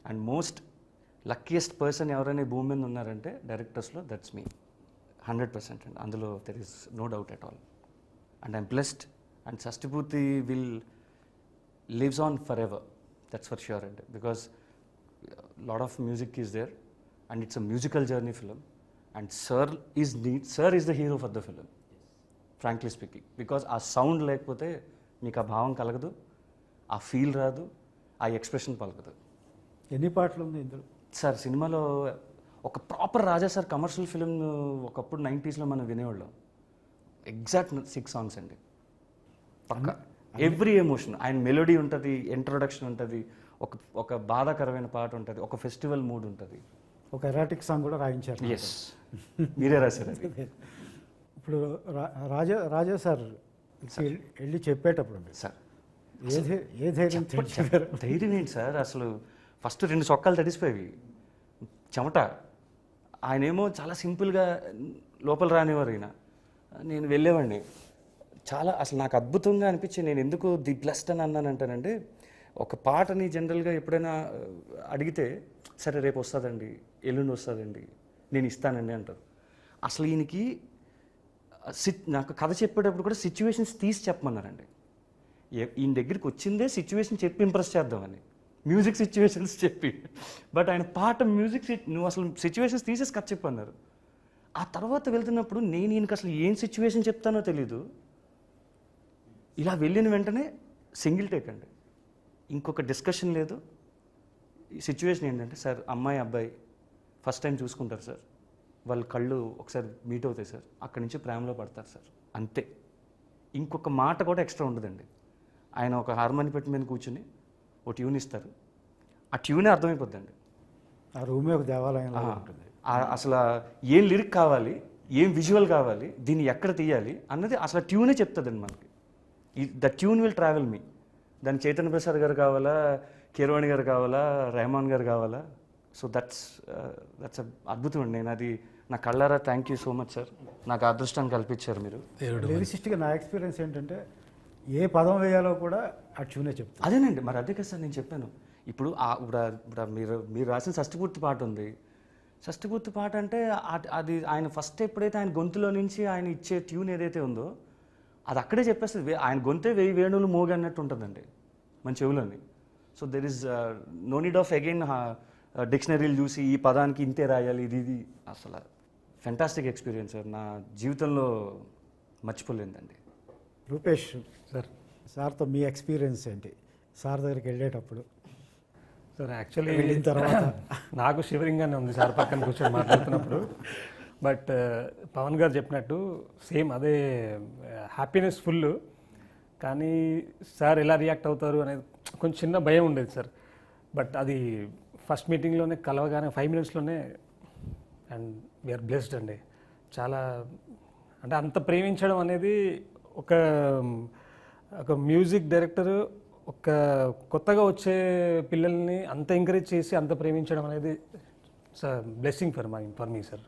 అండ్ మోస్ట్ లక్కీయెస్ట్ పర్సన్ ఎవరైనా ఈ భూమి మీద ఉన్నారంటే డైరెక్టర్స్లో దట్స్ మీ 100% అండి. అందులో there is no doubt at all. And I'm blessed and shashtipoorthi will lives on forever, that's for sure. And because lot of music is there and it's a musical journey film, and sir is the hero for the film, frankly speaking, because ఆ sound లేకపోతే మీకు ఆ భావం కలగదు, ఆ feel రాదు, ఆ expression పలకదు. ఎన్ని పాటలు ఉంది ఇందులో? సార్ సినిమాలో ఒక ప్రాపర్ రాజా సార్ కమర్షియల్ ఫిల్మ్ ఒకప్పుడు 90sలో మనం వినేవాళ్ళం. ఎగ్జాక్ట్ 6 సాంగ్స్ అండి, పక్కా. ఎవ్రీ ఎమోషన్, ఆయన మెలోడీ ఉంటుంది, ఇంట్రొడక్షన్ ఉంటుంది, ఒక బాధాకరమైన పాట ఉంటుంది, ఒక ఫెస్టివల్ మూడ్ ఉంటుంది, ఒక ఎరాటిక్ సాంగ్ కూడా రాయించారు. ఎస్, మీరే రాశారు అది. ఇప్పుడు రాజా సార్ వెళ్ళి చెప్పేటప్పుడు సార్ ఏ ధైర్యం చెప్పారు? ధైర్యం ఏంటి సార్, అసలు ఫస్ట్ 2 చొక్కాలు తడిసిపోయేవి, చెమట. ఆయనేమో చాలా సింపుల్గా లోపల రానివారు. నేను వెళ్ళేవాడిని. చాలా అసలు నాకు అద్భుతంగా అనిపించింది. నేను ఎందుకు ది బ్లెస్డ్ అని అన్నానంటానంటే, ఒక పాటని జనరల్గా ఎప్పుడైనా అడిగితే సరే రేపు వస్తుందండి, ఎల్లుండి వస్తుందండి, నేను ఇస్తానండి అంటారు. అసలు ఈయనకి నాకు కథ చెప్పేటప్పుడు కూడా సిచ్యువేషన్స్ తీసి చెప్పమన్నారండి. ఈయన దగ్గరికి వచ్చిందే సిచ్యువేషన్ చెప్పి ఇంప్రెస్ చేద్దామని, మ్యూజిక్ సిచ్యువేషన్స్ చెప్పి. బట్ ఆయన పాట మ్యూజిక్ నువ్వు అసలు సిచ్యువేషన్స్ తీసేసి కథ చెప్పన్నారు. ఆ తర్వాత వెళ్తున్నప్పుడు నేను ఈయనకి అసలు ఏం సిచ్యువేషన్ చెప్తానో తెలీదు. ఇలా వెళ్ళిన వెంటనే సింగిల్ టేక్ అండి, ఇంకొక డిస్కషన్ లేదు. ఈ సిచ్యువేషన్ ఏంటంటే, సార్ అమ్మాయి అబ్బాయి ఫస్ట్ టైం చూసుకుంటారు సార్, వాళ్ళ కళ్ళు ఒకసారి మీట్ అవుతాయి సార్, అక్కడి నుంచి ప్రేమలో పడతారు సార్, అంతే. ఇంకొక మాట కూడా ఎక్స్ట్రా ఉండదండి. ఆయన ఒక హార్మోని పెట్టి మీద కూర్చుని ఒక ట్యూన్ ఇస్తారు, ఆ ట్యూనే అర్థమైపోద్దండి. ఆ రూమే ఒక దేవాలయంలో ఉంటుంది. అసలు ఏం లిరిక్ కావాలి, ఏం విజువల్ కావాలి, దీన్ని ఎక్కడ తీయాలి అన్నది అసలు ట్యూనే చెప్తుందండి మనకి. ద ట్యూన్ విల్ ట్రావెల్ మీ. దాని చైతన్య ప్రసాద్ గారు కావాలా, కీరవాణి గారు కావాలా, రెహమాన్ గారు కావాలా. సో దట్స్ అద్భుతం అండి. నేను అది నా కళ్ళారా thank you so much sir, నాకు అదృష్టాన్ని కల్పించారు మీరు. లిరిసిస్ట్గా నా ఎక్స్పీరియన్స్ ఏంటంటే, ఏ పదం వేయాలో కూడా ఆ ట్యూనే చెప్తాను. అదేనండి, మరి అదే కదా సార్ నేను చెప్పాను. ఇప్పుడు ఇప్పుడు మీరు రాసిన షష్టిపూర్తి పాట ఉంది. షష్టిపూర్తి పాట అంటే అది ఆయన ఫస్ట్ ఎప్పుడైతే ఆయన గొంతులో నుంచి ఆయన ఇచ్చే ట్యూన్ ఏదైతే ఉందో అది అక్కడే చెప్పేస్తుంది. ఆయన గొంతే 1000 వేణువులు మోగి అన్నట్టు ఉంటుందండి మన చెవులని. So there is no need of again డిక్షనరీలు చూసి ఈ పదానికి ఇంతే రాయాలి, ఇది అసలు ఫెంటాస్టిక్ ఎక్స్పీరియన్స్ సార్, నా జీవితంలో మర్చిపోలేదండి. రూపేష్ సార్తో మీ ఎక్స్పీరియన్స్ ఏంటి? సార్ దగ్గరికి వెళ్ళేటప్పుడు సార్ యాక్చువల్లీ వెళ్ళిన తర్వాత నాకు షివరింగ్గానే ఉంది సార్ పక్కన కూర్చొని మాట్లాడుతున్నప్పుడు. బట్ పవన్ గారు చెప్పినట్టు సేమ్ అదే హ్యాపీనెస్ ఫుల్. కానీ సార్ ఎలా రియాక్ట్ అవుతారు అనేది కొంచెం చిన్న భయం ఉండేది సార్. బట్ అది ఫస్ట్ మీటింగ్లోనే కలవగానే 5 minutesలోనే అండ్ వీఆర్ బ్లెస్డ్ అండి. చాలా అంటే అంత ప్రేమించడం అనేది ఒక మ్యూజిక్ డైరెక్టర్ ఒక కొత్తగా వచ్చే పిల్లల్ని అంత ఎంకరేజ్ చేసి అంత ప్రేమించడం అనేది blessing for me sir.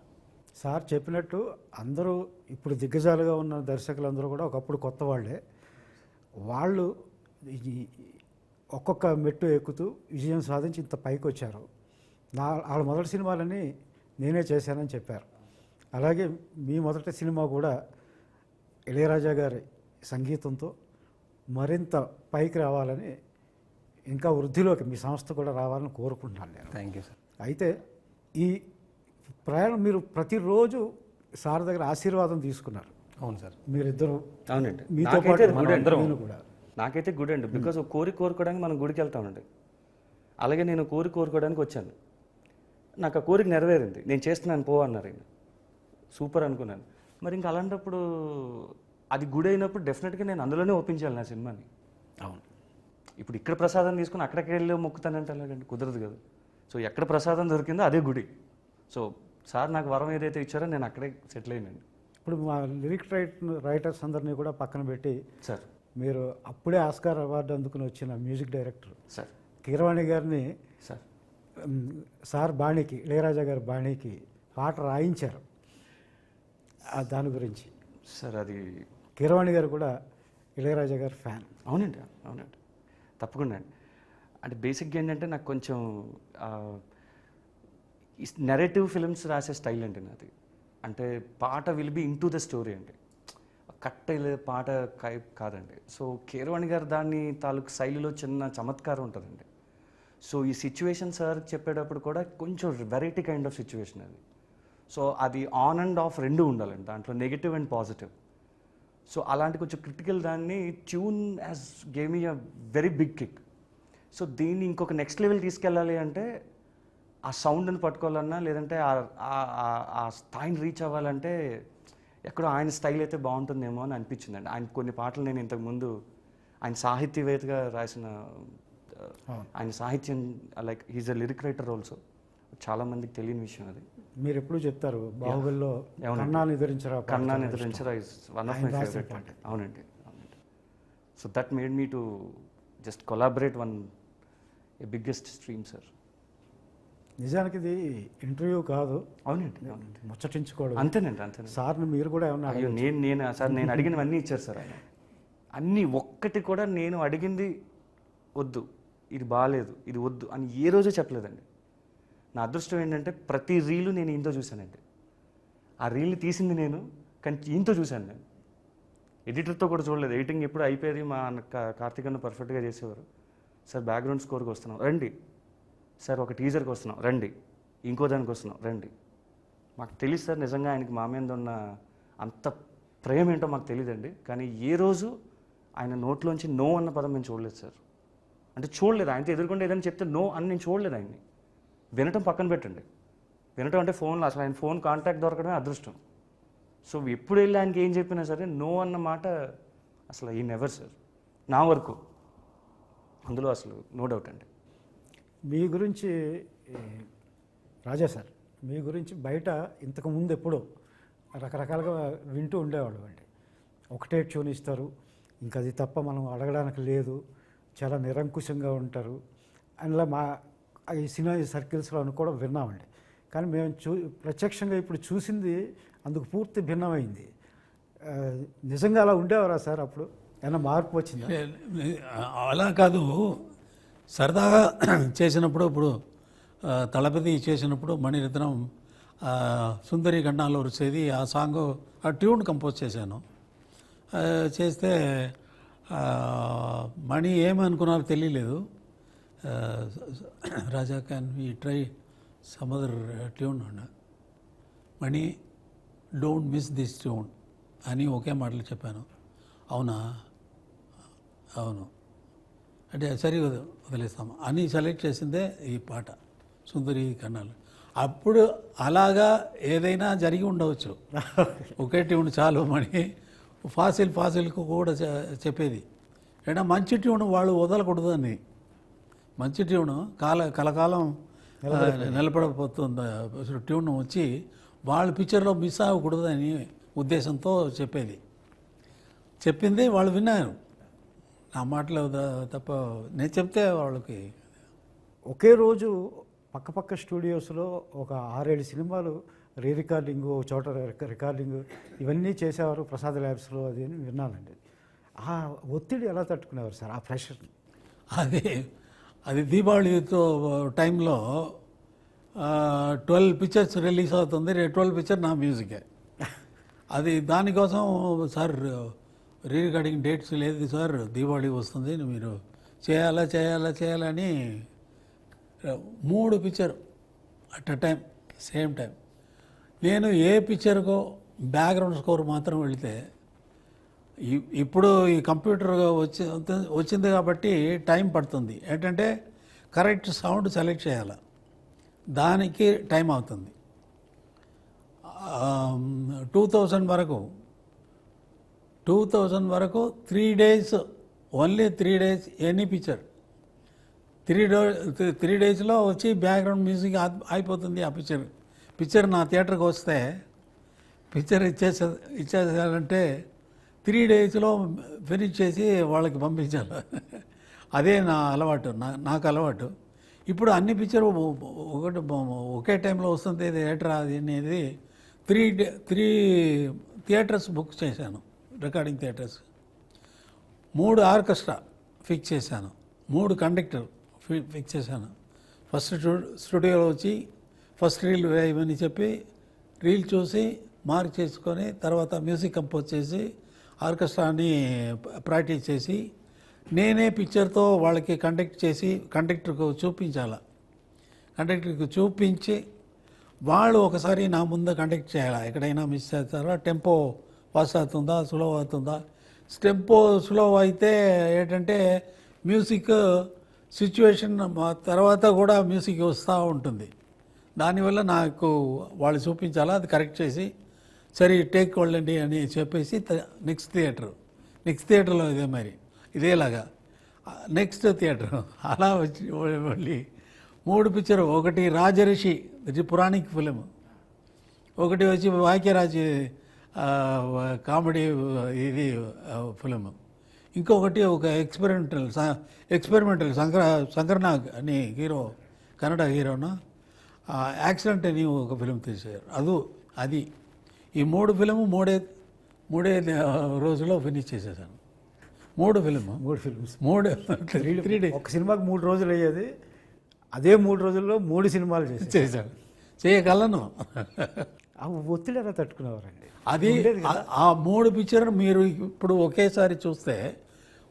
Sir చెప్పినట్టు అందరూ ఇప్పుడు దిగ్గజాలుగా ఉన్న దర్శకులందరూ కూడా ఒకప్పుడు కొత్త వాళ్ళే. వాళ్ళు ఒక్కొక్క మెట్టు ఎక్కుతూ విజయం సాధించి ఇంత పైకి వచ్చారు. వాళ్ళ మొదటి సినిమాలని నేనే చేశానని చెప్పారు. అలాగే మీ మొదటి సినిమా కూడా ఇళయరాజా గారి సంగీతంతో మరింత పైకి రావాలని, ఇంకా వృద్ధిలోకి మీ సంస్థ కూడా రావాలని కోరుకుంటున్నాను నేను. Thank you sir. అయితే ఈ ప్రయాణం మీరు ప్రతిరోజు సార్ దగ్గర ఆశీర్వాదం తీసుకున్నారు. అవును సార్. మీరిద్దరు అవునండి, మీతో పాటు నేను కూడా. నాకైతే గుడ్ అండి, బికాజ్ ఒక కోరుకోవడానికి మనం గుడికి వెళ్తామండి. అలాగే నేను కోరుకోవడానికి వచ్చాను, నాకు ఆ కోరిక నెరవేరింది, నేను చేస్తున్నాను పో అన్నారు ఆయన. సూపర్ అనుకున్నాను. మరి ఇంకా అలాంటప్పుడు అది గుడి అయినప్పుడు డెఫినెట్గా నేను అందులోనే ఒప్పించాలి నా సినిమాని. అవును. ఇప్పుడు ఇక్కడ ప్రసాదం తీసుకుని అక్కడికి వెళ్ళి మొక్కుతానంటే అలాగండి, కుదరదు కదా. సో ఎక్కడ ప్రసాదం దొరికిందో అదే గుడి. సో సార్ నాకు వరం ఏదైతే ఇచ్చారో నేను అక్కడే సెటిల్ అయ్యానండి. ఇప్పుడు మా లిరిక్ రైటర్స్ అందరినీ కూడా పక్కన పెట్టి సార్, మీరు అప్పుడే ఆస్కార్ అవార్డు అందుకుని వచ్చిన మ్యూజిక్ డైరెక్టర్ సార్ కీరవాణి గారిని సార్ సార్ బాణీకి, ఇళయరాజా గారి బాణీకి పాట రాయించారు. దాని గురించి సార్ అది కీరవాణి గారు కూడా ఇళయరాజా గారు ఫ్యాన్. అవునండి, అవునండి, తప్పకుండా అండి. అంటే బేసిక్గా ఏంటంటే నాకు కొంచెం నెరేటివ్ ఫిల్మ్స్ రాసే స్టైల్ అండి నాది. అంటే పాట will be in to the story అండి, కట్టెల పాట కాదండి. సో కీరవాణి గారు దాన్ని తాలూకు శైలిలో చిన్న చమత్కారం ఉంటుందండి. సో ఈ సిచ్యువేషన్ సార్ చెప్పేటప్పుడు కూడా కొంచెం వెరైటీ కైండ్ ఆఫ్ సిచ్యువేషన్ అది. సో అది ఆన్ అండ్ ఆఫ్ రెండు ఉండాలండి, దాంట్లో నెగిటివ్ అండ్ పాజిటివ్. సో అలాంటి కొంచెం క్రిటికల్ దాన్ని tune as gave me a very big kick. So దీన్ని ఇంకొక నెక్స్ట్ లెవెల్ తీసుకెళ్ళాలి అంటే ఆ సౌండ్ని పట్టుకోవాలన్నా, లేదంటే ఆ స్థాయిని రీచ్ అవ్వాలంటే ఎక్కడో ఆయన స్టైల్ అయితే బాగుంటుందేమో అని అనిపించిందండి. ఆయన కొన్ని పాటలు నేను ఇంతకుముందు ఆయన సాహిత్యవేత్తగా రాసిన ఆయన సాహిత్యం, like he's a lyric writer also, చాలామందికి తెలియని విషయం అది. మీరు ఎప్పుడు చెప్తారు బాహుబలిలో కన్నాని ఎదిరించరా is one of my favorite పాట. అవునండి, అవునండి. So that made me to just collaborate one a biggest stream sir. నిజానికి ఇది ఇంటర్వ్యూ కాదు, అవునండి, అవునండి, ముచ్చటించుకోవడం. అంతేనండి, అంతేనండి. సార్ని మీరు కూడా ఏమన్నా అయ్యో నేను సార్ నేను అడిగినవన్నీ ఇచ్చారు సార్ ఆయన. అన్నీ ఒక్కటి కూడా నేను అడిగింది వద్దు, ఇది బాగాలేదు, ఇది వద్దు అని ఏ రోజు చెప్పలేదండి. నా అదృష్టం ఏంటంటే ప్రతి రీలు నేను ఈయనతో చూశానండి. ఆ రీల్ని తీసింది నేను, కానీ ఈయనతో చూశాను నేను. ఎడిటర్తో కూడా చూడలేదు. ఎడిటింగ్ ఎప్పుడు అయిపోయేది మా కార్తీక్ అన్న పర్ఫెక్ట్గా చేసేవారు. సార్ బ్యాక్గ్రౌండ్ స్కోర్కి వస్తున్నాం రండి, సార్ ఒక టీజర్కి వస్తున్నాం రండి, ఇంకో దానికి వస్తున్నాం రండి. మాకు తెలియదు సార్ నిజంగా ఆయనకి మా మీద ఉన్న అంత ప్రేమ ఏంటో మాకు తెలియదండి. కానీ ఏ రోజు ఆయన నోట్లోంచి నో అన్న పదం నేను చూడలేదు సార్. అంటే చూడలేదు, ఆయనతో ఎదుర్కొంటే ఏదైనా చెప్తే నో అని నేను చూడలేదు ఆయన్ని. వినటం పక్కన పెట్టండి, వినటం అంటే ఫోన్లో అసలు ఆయన ఫోన్ కాంటాక్ట్ దొరకడమే అదృష్టం. సో ఎప్పుడు వెళ్ళి ఆయనకి ఏం చెప్పినా సరే నో అన్న మాట అసలు ఈ నెవర్ సార్, నా వరకు అందులో అసలు నో డౌట్ అండి. మీ గురించి రాజా సార్, మీ గురించి బయట ఇంతకుముందు ఎప్పుడో రకరకాలుగా వింటూ ఉండేవాళ్ళు అండి. ఒకటే ట్యూన్ ఇస్తారు, ఇంకా అది తప్ప మనం అడగడానికి లేదు, చాలా నిరంకుశంగా ఉంటారు అందులో మా ఈ సినిమా సర్కిల్స్లో అని కూడా విన్నామండి. కానీ మేము ప్రత్యక్షంగా ఇప్పుడు చూసింది అందుకు పూర్తి భిన్నమైంది. నిజంగా అలా ఉండేవారా సార్? అప్పుడు ఏమైనా మార్పు వచ్చిందా? అలా కాదు, సరదాగా చేసినప్పుడు ఇప్పుడు తలపతి చేసినప్పుడు మణిరత్నం సుందరి గండాల్లో వచ్చేది ఆ సాంగ్, ఆ ట్యూన్ కంపోజ్ చేశాను. చేస్తే మణి ఏమనుకున్నారో తెలియలేదు. Raja can we try some other tune అన్న, Mani don't miss this tune అని ఒకే మాటలు చెప్పాను. అవునా, అవును అంటే సరే వదిలేస్తాము అని సెలెక్ట్ చేసిందే ఈ పాట సుందరి కన్నాలు. అప్పుడు అలాగా జరిగి ఉండవచ్చు, ఒకే ట్యూన్ చాలు మణి ఫాసిల్కు కూడా చెప్పేది. ఏడా మంచి ట్యూన్ వాళ్ళు వదలకూడదు అని, మంచి ట్యూన్ కలకాలం నిలబడపోతుంది ట్యూన్ వచ్చి వాళ్ళ పిక్చర్లో మిస్ అవ్వకూడదు అని ఉద్దేశంతో చెప్పింది వాళ్ళు విన్నారు. నా మాటలు తప్ప నేను చెప్తే వాళ్ళకి. ఒకే రోజు పక్కపక్క స్టూడియోస్లో ఒక 6-7 సినిమాలు రీ రికార్డింగు, ఒక చోట రికార్డింగు ఇవన్నీ చేసేవారు ప్రసాద్ ల్యాబ్స్లో, అది అని విన్నానండి. ఆ ఒత్తిడి ఎలా తట్టుకునేవారు సార్, ఆ ప్రెషర్? అది దీపావళితో టైంలో 12 పిక్చర్స్ రిలీజ్ అవుతుంది, 12 పిక్చర్ నా మ్యూజికే. అది దానికోసం సార్ రీ రికార్డింగ్ డేట్స్ లేదు సార్, దీపావళి వస్తుంది, మీరు చేయాలని 3 picture at a time, same time. నేను ఏ పిక్చర్కో బ్యాక్గ్రౌండ్ స్కోర్ మాత్రం వెళితే, ఇప్పుడు ఈ కంప్యూటర్ వచ్చింది కాబట్టి టైం పడుతుంది. ఏంటంటే కరెక్ట్ సౌండ్ సెలెక్ట్ చేయాలి, దానికి టైం అవుతుంది. 2000 వరకు 3 days, only 3 days any picture. 3 daysలో వచ్చి బ్యాక్గ్రౌండ్ మ్యూజిక్ అయిపోతుంది. ఆ పిక్చర్ నా థియేటర్కి వస్తే పిక్చర్ ఇచ్చేసారంటే 3 daysలో ఫినిష్ చేసి వాళ్ళకి పంపించాలి. అదే నా అలవాటు, నాకు అలవాటు. ఇప్పుడు అన్ని పిక్చర్ ఒకే టైంలో వస్తుంది, థియేటర్ అది అనేది థియేటర్స్ బుక్ చేశాను, రికార్డింగ్ థియేటర్స్. 3 ఆర్కెస్ట్రా ఫిక్స్ చేశాను, 3 కండక్టర్ ఫిక్స్ చేశాను. ఫస్ట్ స్టూడియోలో వచ్చి ఫస్ట్ రీల్ వేయమని చెప్పి రీల్ చూసి మార్క్ చేసుకొని తర్వాత మ్యూజిక్ కంపోజ్ చేసి ఆర్కెస్ట్రాని ప్రాక్టీస్ చేసి నేనే పిక్చర్తో వాళ్ళకి కండక్టర్కు చూపించాలి. కండక్టర్కి చూపించి వాళ్ళు ఒకసారి నా ముందు కండక్ట్ చేయాలి. ఎక్కడైనా మిస్ చేస్తారా, టెంపో ఫాస్ట్ అవుతుందా, స్లో అవుతుందా. టెంపో స్లో అయితే ఏంటంటే మ్యూజిక్ సిచ్యువేషన్ తర్వాత కూడా మ్యూజిక్ వస్తూ ఉంటుంది. దానివల్ల నాకు వాళ్ళు చూపించాలా, అది కరెక్ట్ చేసి సరే టేక్ వాళ్ళండి అని చెప్పేసి నెక్స్ట్ థియేటర్లో ఇదే మరి ఇదేలాగా నెక్స్ట్ థియేటర్ అలా వచ్చి మళ్ళీ 3 పిక్చర్. ఒకటి రాజరిషి, ఇది పురాణిక్ ఫిలిం. ఒకటి వచ్చి వాక్యరాజ్ కామెడీ ఇది ఫిలిం. ఇంకొకటి ఒక ఎక్స్పెరిమెంటల్ శంకర్నాగ్ అని హీరో, కన్నడ హీరోను యాక్సిడెంట్ అని ఒక ఫిలిం తీశారు. అది ఈ 3 ఫిలిం మూడే రోజుల్లో ఫినిష్ చేసేసాను. 3 ఫిల్మ్స్ 3 డేస్. ఒక సినిమాకి 3 రోజులు అయ్యేది, అదే 3 రోజుల్లో 3 సినిమాలు చేశాను. చేయగలను. ఆ ఒత్తిడి ఎలా తట్టుకునేవారండి? అది ఆ 3 పిక్చర్ మీరు ఇప్పుడు ఒకేసారి చూస్తే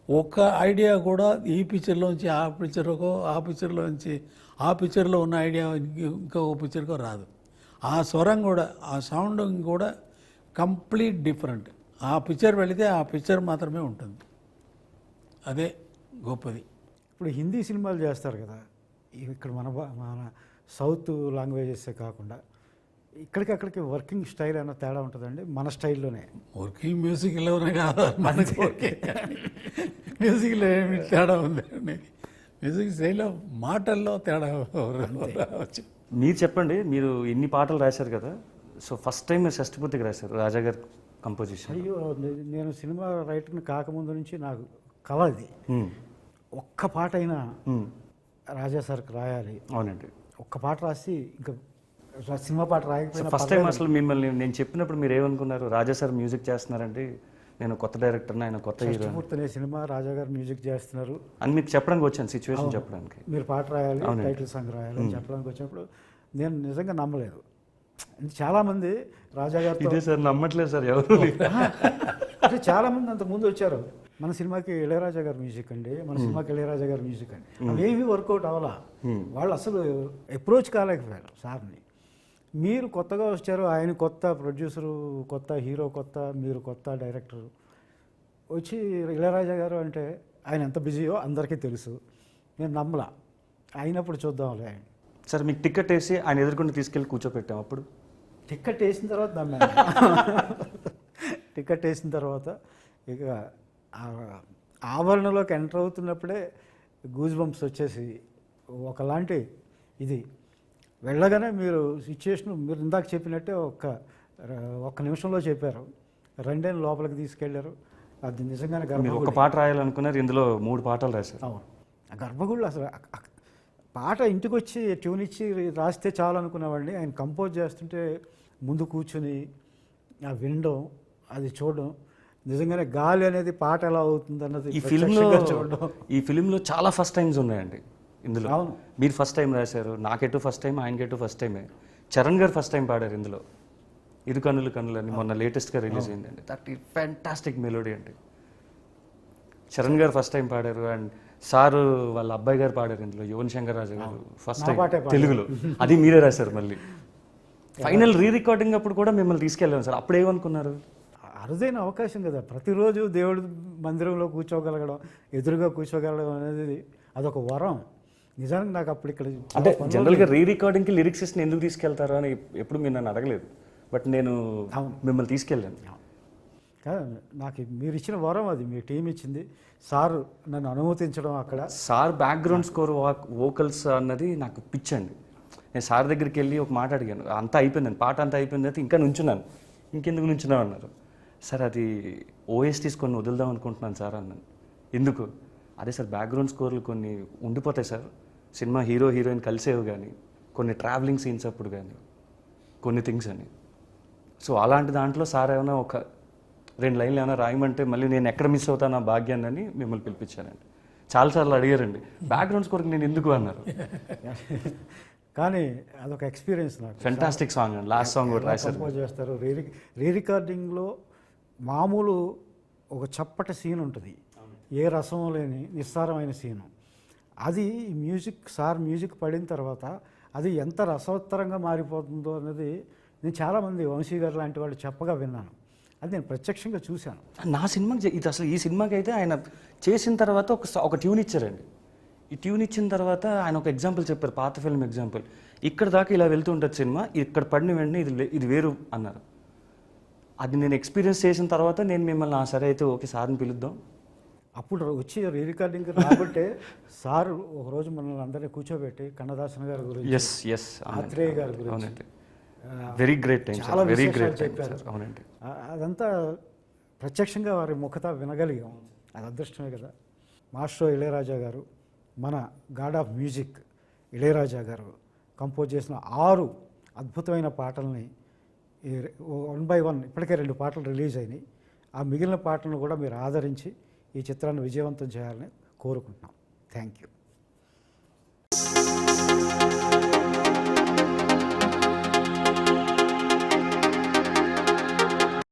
ఒక ఐడియా కూడా ఈ పిక్చర్లోంచి ఆ పిక్చర్కో, ఆ పిక్చర్లోంచి ఆ పిక్చర్లో ఉన్న ఐడియా ఇంకొక పిక్చర్కో రాదు. ఆ స్వరం కూడా, ఆ సౌండింగ్ కూడా కంప్లీట్ డిఫరెంట్. ఆ పిక్చర్ వెళితే ఆ పిక్చర్ మాత్రమే ఉంటుంది. అదే గొప్పది. ఇప్పుడు హిందీ సినిమాలు చేస్తారు కదా, ఇక్కడ మన సౌత్ లాంగ్వేజెసే కాకుండా ఇక్కడికి వర్కింగ్ స్టైల్ ఏమైనా తేడా ఉంటుందండి? మన స్టైల్లోనే వర్కింగ్ మ్యూజిక్లోనే కాదు, మనకి మ్యూజిక్లో ఏమి తేడా ఉందండి? మ్యూజిక్ స్టైల్లో మాటల్లో తేడా రావచ్చు. మీరు చెప్పండి, మీరు ఇన్ని పాటలు రాశారు కదా, సో ఫస్ట్ టైం మీరు షష్టిపూర్తికి రాశారు రాజా గారి కంపోజిషన్. అయ్యో, నేను సినిమా రైటర్ని కాకముందు నుంచి నాకు కళ ఇది. ఒక్క పాట అయినా రాజా సార్కి రాయాలి. అవునండి. ఒక్క పాట రాసి ఇంకా సినిమా పాట రాయకపోయినా ఫస్ట్ టైం అసలు మిమ్మల్ని నేను చెప్పినప్పుడు మీరు ఏమనుకున్నారు? రాజా సార్ మ్యూజిక్ చేస్తున్నారండి, నేను కొత్త డైరెక్టర్ని, ఆయన కొత్త హీరో షష్టిపూర్తి సినిమా రాజా గారు మ్యూజిక్ చేస్తున్నారు అని మీకు చెప్పడానికి వచ్చాను, సిచ్యువేషన్ చెప్పడానికి. మీరు పాట రాయాలి, టైటిల్ సాంగ్ రాయాలి అని చెప్పడానికి వచ్చినప్పుడు నేను నిజంగా నమ్మలేదు. చాలామంది రాజా గారితో ఇదే సార్ నమ్మట్లేదు సార్ ఎవరు. అంటే చాలామంది అంతకుముందు వచ్చారు, మన సినిమాకి ఇళయరాజా గారు మ్యూజిక్ అండి, మన సినిమాకి ఇళయరాజా గారు మ్యూజిక్ అండి. అవేమీ వర్కౌట్ అవ్వాలా, వాళ్ళు అసలు అప్రోచ్ కాలేకపోయారు సార్ని. మీరు కొత్తగా వచ్చారు, ఆయన కొత్త ప్రొడ్యూసరు, కొత్త హీరో కొత్త, మీరు కొత్త డైరెక్టరు వచ్చి ఇళయరాజా గారు అంటే ఆయన ఎంత బిజీయో అందరికీ తెలుసు. నేను నమ్మలా. అయినప్పుడు చూద్దాంలే ఆయన. సార్ మీకు టికెట్ వేసి ఆయన ఎదుర్కొని తీసుకెళ్ళి కూర్చోపెట్టాం. అప్పుడు టికెట్ వేసిన తర్వాత నమ్మాను. టికెట్ వేసిన తర్వాత ఇక ఆవరణలోకి ఎంటర్ అవుతున్నప్పుడే గూజ్ బంప్స్ వచ్చేసి ఒకలాంటి ఇది వెళ్ళగానే మీరు సిచ్యుయేషన్ మీరు ఇందాక చెప్పినట్టే ఒక్క నిమిషంలో చెప్పారు. రెండేళ్ళు లోపలికి తీసుకెళ్లారు. అది నిజంగానే మీరు ఒక పాట రాయాలనుకున్నారు, ఇందులో 3 పాటలు రాశారు. అవును, ఆ గర్భగుడిలో అసలు పాట ఇంటికి వచ్చి ట్యూన్ ఇచ్చి రాస్తే చాలు అనుకునేవాడిని. ఆయన కంపోజ్ చేస్తుంటే ముందు కూర్చుని ఆ వినడం, అది చూడడం, నిజంగానే గాలి అనేది పాట ఎలా అవుతుంది అన్నది ఈ ఫిలింలో చాలా ఫస్ట్ టైమ్స్ ఉన్నాయండి. ఇందులో మీరు ఫస్ట్ టైం రాశారు, నాకెటు ఫస్ట్ టైం, ఆయనకెటు ఫస్ట్ టైమే. చరణ్ గారు ఫస్ట్ టైం పాడారు ఇందులో. ఇరు కన్నులు కన్నులు అని మొన్న లేటెస్ట్గా రిలీజ్ అయిందండి. దట్ ఈ ఫ్యాంటాస్టిక్ మెలోడీ అండి. చరణ్ గారు ఫస్ట్ టైం పాడారు అండ్ సారు వాళ్ళ అబ్బాయి గారు పాడారు ఇందులో, యువన్ శంకర్ రాజు గారు ఫస్ట్ టైం తెలుగులో. అది మీరే రాశారు. మళ్ళీ ఫైనల్ రీ రికార్డింగ్ అప్పుడు కూడా మిమ్మల్ని తీసుకెళ్ళాను సార్. అప్పుడు ఏమనుకున్నారు? అరుదైన అవకాశం కదా, ప్రతిరోజు దేవుడి మందిరంలో కూర్చోగలగడం, ఎదురుగా కూర్చోగలగడం అనేది అదొక వరం. నిజానికి నాకు అప్పుడు ఇక్కడ అంటే జనరల్గా రీ రికార్డింగ్కి లిరిక్స్ని ఎందుకు తీసుకెళ్తారు అని ఎప్పుడు మీరు నన్ను అడగలేదు, బట్ నేను మిమ్మల్ని తీసుకెళ్ళాను. నాకు మీరు ఇచ్చిన వరం అది, మీ టీం ఇచ్చింది. సార్ నన్ను అనుమతించడం, అక్కడ సార్ బ్యాక్గ్రౌండ్ స్కోర్ వోకల్స్ అన్నది నాకు పిచ్చండి. నేను సార్ దగ్గరికి వెళ్ళి ఒక మాట అడిగాను, అంతా అయిపోయిందండి, పాట అంతా అయిపోయింది అయితే ఇంకా నుంచున్నాను. ఇంకెందుకు నుంచున్నావు అన్నారు. సార్ అది ఓఎస్టీస్ కొన్ని వదులుదాం అనుకుంటున్నాను సార్ అన్నాను. ఎందుకు? అదే సార్ బ్యాక్గ్రౌండ్ స్కోర్లు కొన్ని ఉండిపోతాయి సార్, సినిమా హీరో హీరోయిన్ కలిసేవి కానీ, కొన్ని ట్రావెలింగ్ సీన్స్ అప్పుడు కానీ, కొన్ని థింగ్స్ అని. సో అలాంటి దాంట్లో సార్ ఏమైనా ఒక 2 లైన్లు ఏమైనా రాయమంటే మళ్ళీ నేను ఎక్కడ మిస్ అవుతాను ఆ భాగ్యాన్ని అని మిమ్మల్ని పిలిపించానండి. చాలాసార్లు అడిగారండి, బ్యాక్గ్రౌండ్స్ కొరకు నేను ఎందుకు అన్నారు. కానీ అదొక ఎక్స్పీరియన్స్ నాకు. ఫెంటాస్టిక్ సాంగ్ అండి, లాస్ట్ సాంగ్ కూడా రాశారు. కంపోజ్ చేస్తారు. రీ రికార్డింగ్లో మామూలు ఒక చప్పటి సీన్ ఉంటుంది, ఏ రసం లేని నిస్సారమైన సీను. అది మ్యూజిక్ పడిన తర్వాత అది ఎంత రసవత్తరంగా మారిపోతుందో అనేది నేను చాలామంది వంశీ గారు లాంటి వాళ్ళు చెప్పగా విన్నాను. అది నేను ప్రత్యక్షంగా చూశాను. నా సినిమాకి ఇది అసలు ఈ సినిమాకి అయితే ఆయన చేసిన తర్వాత ఒక ట్యూన్ ఇచ్చారండి. ఈ ట్యూన్ ఇచ్చిన తర్వాత ఆయన ఒక ఎగ్జాంపుల్ చెప్పారు, పాత ఫిల్మ్ ఎగ్జాంపుల్. ఇక్కడ దాకా ఇలా వెళ్తూ ఉంటుంది సినిమా, ఇక్కడ పడిన వెంటనే ఇది వేరు అన్నారు. అది నేను ఎక్స్పీరియన్స్ చేసిన తర్వాత నేను మిమ్మల్ని సరే అయితే ఓకే సార్ని పిలుద్దాం. అప్పుడు వచ్చి రీ రికార్డింగ్ రాబట్టే సార్ ఒకరోజు మనల్ని అందరినీ కూర్చోబెట్టి కన్నదాసన్ గారి గురించి, ఆత్రేయ గారి గురించి వెరీ గ్రేట్ టైం, చాలా వెరీ విశేషాలు గ్రేట్ చెప్పారు. అవునండి. అదంతా ప్రత్యక్షంగా వారి ముఖత వినగలిగాం. అది అదృష్టమే కదా. మాస్ట్రో ఇళయరాజా గారు, మన గాడ్ ఆఫ్ మ్యూజిక్ ఇళయరాజా గారు కంపోజ్ చేసిన 6 అద్భుతమైన పాటల్ని 1 by 1 ఇప్పటికే 2 పాటలు రిలీజ్ అయినాయి. ఆ మిగిలిన పాటలను కూడా మీరు ఆదరించి ఈ చిత్రాన్ని విజయవంతం చేయాలని కోరుకుంటున్నాం. Thank you.